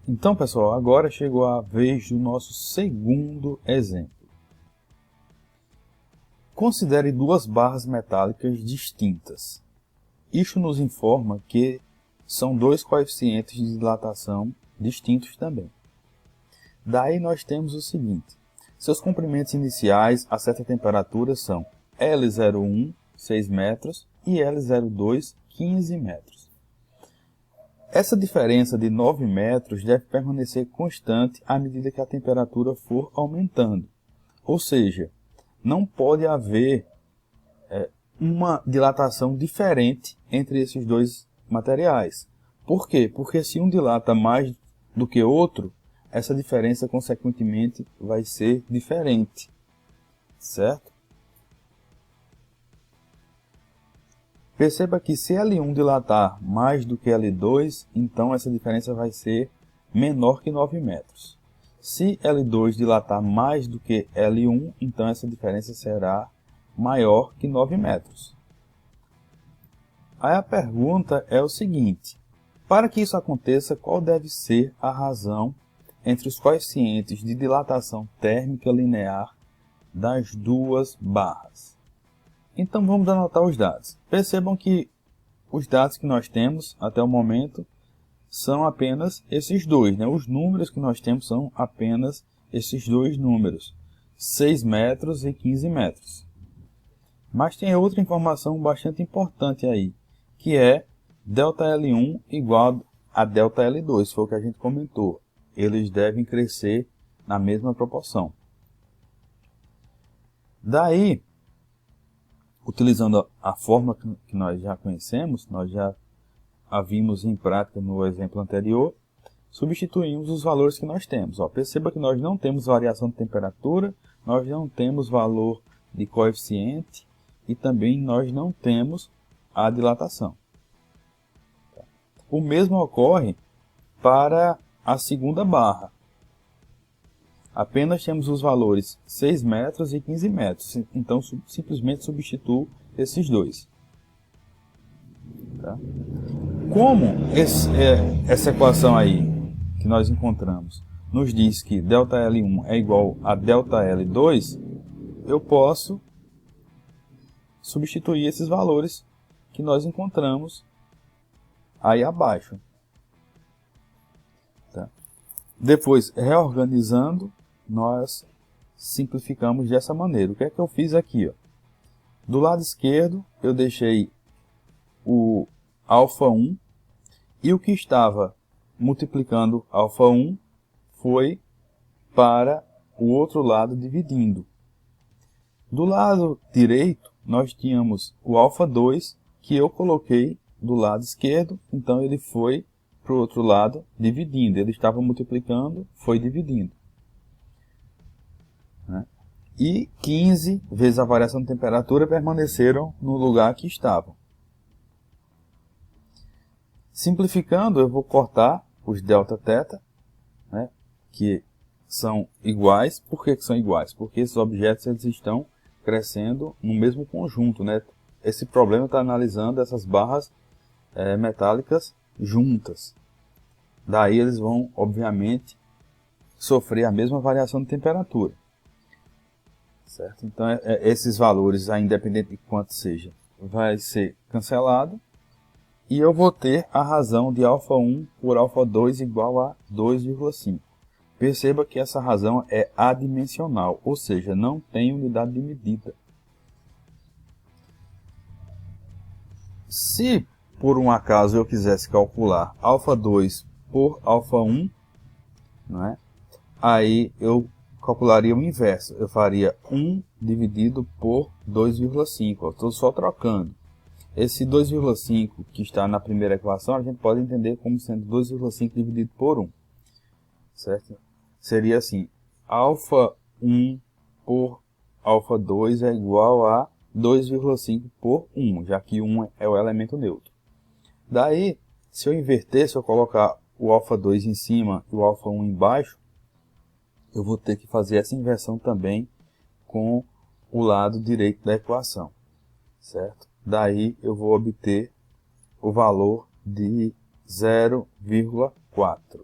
Então, pessoal, agora chegou a vez do nosso segundo exemplo. Considere duas barras metálicas distintas. Isto nos informa que são dois coeficientes de dilatação distintos também. Daí nós temos o seguinte: seus comprimentos iniciais a certa temperatura são L01, 6 metros, e L02, 15 metros. Essa diferença de 9 metros deve permanecer constante à medida que a temperatura for aumentando. Ou seja, não pode haver uma dilatação diferente entre esses dois materiais. Por quê? Porque se um dilata mais do que outro, essa diferença, consequentemente, vai ser diferente. Certo? Perceba que se L1 dilatar mais do que L2, então essa diferença vai ser menor que 9 metros. Se L2 dilatar mais do que L1, então essa diferença será maior que 9 metros. Aí a pergunta é o seguinte: para que isso aconteça, qual deve ser a razão entre os coeficientes de dilatação térmica linear das duas barras? Então vamos anotar os dados. Percebam que os dados que nós temos até o momento são apenas esses dois, né? Os números que nós temos são apenas esses dois números, 6 metros e 15 metros. Mas tem outra informação bastante importante aí, que é ΔL1 igual a ΔL2, foi o que a gente comentou. Eles devem crescer na mesma proporção. Daí, utilizando a fórmula que nós já conhecemos, nós já a vimos em prática no exemplo anterior, substituímos os valores que nós temos. Perceba que nós não temos variação de temperatura, nós não temos valor de coeficiente e também nós não temos a dilatação. O mesmo ocorre para a segunda barra. Apenas temos os valores 6 metros e 15 metros. Então, simplesmente substituo esses dois. Tá? Como essa equação aí que nós encontramos nos diz que ΔL1 é igual a ΔL2, eu posso substituir esses valores que nós encontramos aí abaixo. Tá? Depois, reorganizando, nós simplificamos dessa maneira. O que é que eu fiz aqui? Do lado esquerdo, eu deixei o alfa1 e o que estava multiplicando alfa1 foi para o outro lado dividindo. Do lado direito, nós tínhamos o alfa2 que eu coloquei do lado esquerdo, então ele foi para o outro lado dividindo. Ele estava multiplicando, foi dividindo. E 15 vezes a variação de temperatura permaneceram no lugar que estavam. Simplificando, eu vou cortar os Δθ, né, que são iguais. Por que são iguais? Porque esses objetos eles estão crescendo no mesmo conjunto. Né? Esse problema está analisando essas barras metálicas juntas. Daí eles vão, obviamente, sofrer a mesma variação de temperatura. Certo? Então, esses valores, independente de quanto seja, vai ser cancelado. E eu vou ter a razão de alfa1 por alfa2 igual a 2,5. Perceba que essa razão é adimensional, ou seja, não tem unidade de medida. Se, por um acaso, eu quisesse calcular alfa2 por alfa1, não é? Aí eu calcularia o inverso. Eu faria 1 dividido por 2,5. Estou só trocando. Esse 2,5 que está na primeira equação, a gente pode entender como sendo 2,5 dividido por 1. Certo? Seria assim, alfa1 por alfa2 é igual a 2,5 por 1, já que 1 é o elemento neutro. Daí, se eu inverter, se eu colocar o alfa2 em cima e o alfa1 embaixo, eu vou ter que fazer essa inversão também com o lado direito da equação. Certo? Daí eu vou obter o valor de 0,4.